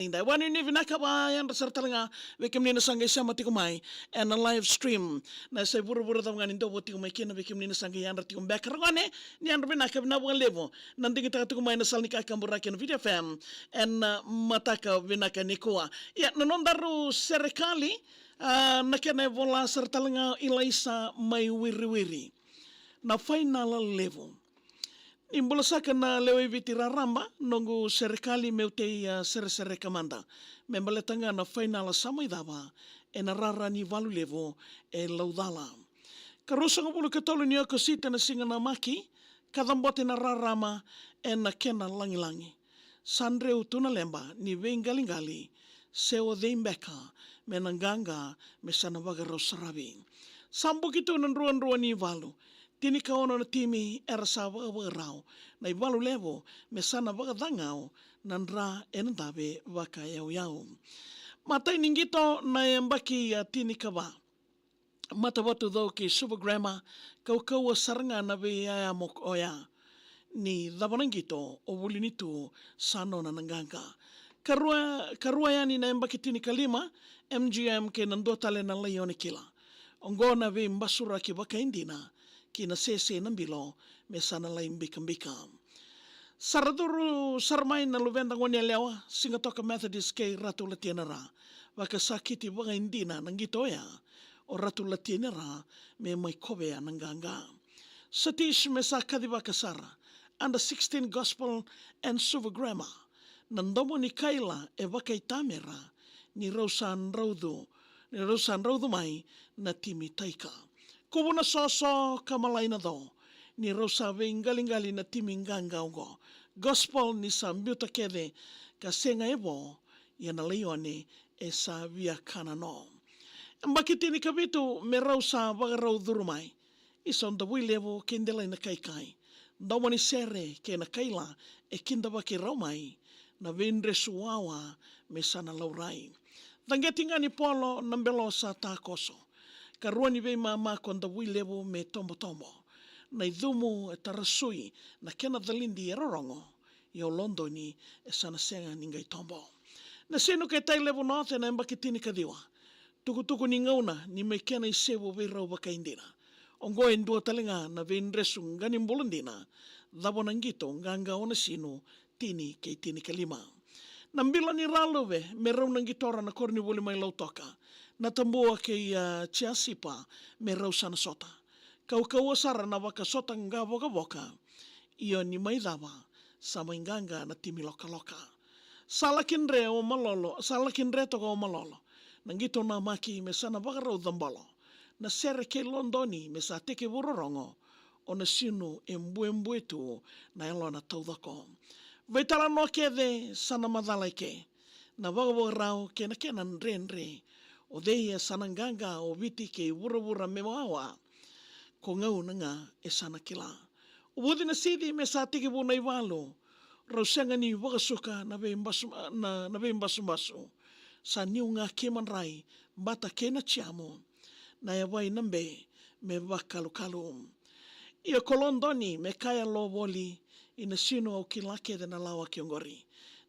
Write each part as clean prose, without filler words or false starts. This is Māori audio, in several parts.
Inday wani ni vinaka ba yan serta nga bekem ni nasangay sa matikumay and a live stream na sa buru-buru tam ngani ndo boti kumay kina bekem ni nasangay yan rati kumbek rangane ni yan vinaka na bukan levo nanti kita tikumay na sal nika kamburakin video fam and mataka vinaka nikua ya nanondaru serikali nakena vola serta nga ilaisa may wiri-wiri na final level. Imbulasakan na lewe vitira ramba nongu serikali meutei sere-sere kamanda. Membaletanga na final samay dava e na rarani valu levo e laudala. Karusa nga bulu katolo niyo kasita na singa na maki kadambote na rarama e na kena langi-langi. Sandre utuna lemba ni vengalingali seo deimbeka menanganga mesanabaga rosarabi. Sambu kitu nan ruan-ruan ni valu. Tini kaono na timi era sa rao na ibalu levo me sana baga dangao nandra endabe waka yau. Mata iningito na yambaki tini kaba. Mata watu dho ki super grammar kau saranga na be mok oya ni dabanangito o bulinitu sano na nanganga. Karua yani na yambaki tini kalima MGM ke nando tale na layoni kila. Ongo na be mbasura ki baka indina. Kina sese ng bilo, may sana laing bikam-bikam. Saraduru sarmay na luvenda ngonya lewa, singatoka Methodist kay Ratu Latianara, wakasakiti baga hindi na nang gitoya, o Ratu Latianara, may kobea ng ganga. Satish may sakadi bakasara, and the 16 Gospel and Suvagrama, nandomo ni Kaila e bakay tamera, ni Rosan Raudu may na timi taika. Kubo na soso kamalay na do, ni Rosa galing-galing na timinganga ngo. Gospel ni Sambuta Kede, kasi nga ebo, yan na layoni, sa via kanano. Ang bakit ni kabito, may Rosa bagaraw durumay, ison da levo kindelay na kaykay. Daw ni sere, kaya na kaila, kinda baki raumay, na vendre suwawa, may sana lauray. Tanggeti nga ni Polo, nambelo sa takoso. Karuan ni mama konda levo me tombo-tombo. Na idumu e tarasui na kena dalindi e rorongo. Yo londo ni e sana senga ningay tombo. Na sino kay tay levo note na mbakitini kadiwa. Tuku-tuku ni ngauna ni may kena isebo virao baka indina. Ongo endua talinga na vendresung ganim bulandina. Dabo nanggito nganga ona sino tini kay tini kalima. Nambila ni ralowe merau nanggitora na korni buli may lautoka. Natambua kay Chiasipa merau sana sota. Kau asara na waka sota nga boka-boka. Iyo ni may dava sa mainganga na timi loka-loka. Salakin re toko o malolo. Nanggito na maki me sana baka raw dambalo. Na sere kay Londoni me sa teke burorongo. O na sinu embu tu na elo na taudako. Vaitala no kede sana madalay ke. Na waka raw kena re. O deia sananganga o viti ke wura-wura me mawa. Ko ngau nga sana kila. Ubudi na sidi me sa tiki bu na iwalo. Rausenga ni wakasuka na be mbasu-mbasu. Sa niu nga keman rai bata kena chiamo. Na yawai nambe me wakalu-kalu. Ia kolondoni me kaya lo woli ina sino au kilake de na lawa kiongori.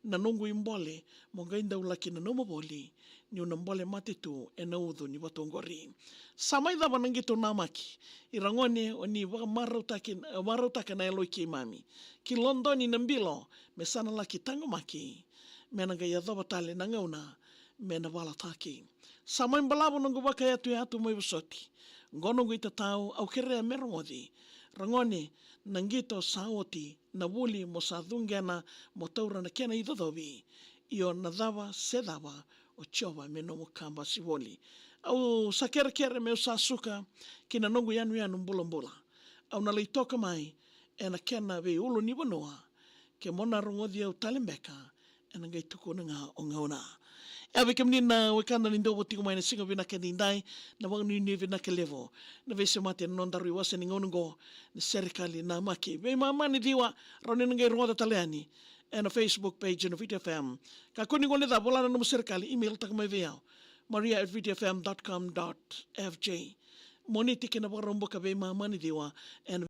Na nungu imbole monga inda ulaki na nomo boli. Ni unambole matitu e naudu ni watongori. Samay dava nangito namaki. Irangone o ni waka marautake na eloi ki mami. Ki Londoni nambilo me sana laki tango maki. Me nangaya dava tale nangauna me na wala taki. Samay balabo nangu waka yatu may wasoti. Ngonongu itatao au kere merongodi. Rangone nangito saoti na wuli mo sa dhungena mo taura na kena idodovi. Iyo nadava sedava o chova me no kamba sivoli. Au sakere me usasuka kina nongu yanu mbula. Au nalitoka mai na kena ve ulu ni wanoa ke mona rongodia au talimbeka ena ngai tuku nga o ngauna. Ewe kamnina wakanda nindo wati kumai na singa vina kendindai na wang ni vina ke levo. Na vese mati na nondaru iwasa ni ngonungo na serikali na maki. Ve mama ni diwa roni ngai rongoda taleani. And a Facebook page and a VTFM. Kakuni ngone da bola na serikali email tak may veao. maria@vtfm.com.fj. Moniti kina barombo ka be mama ni diwa and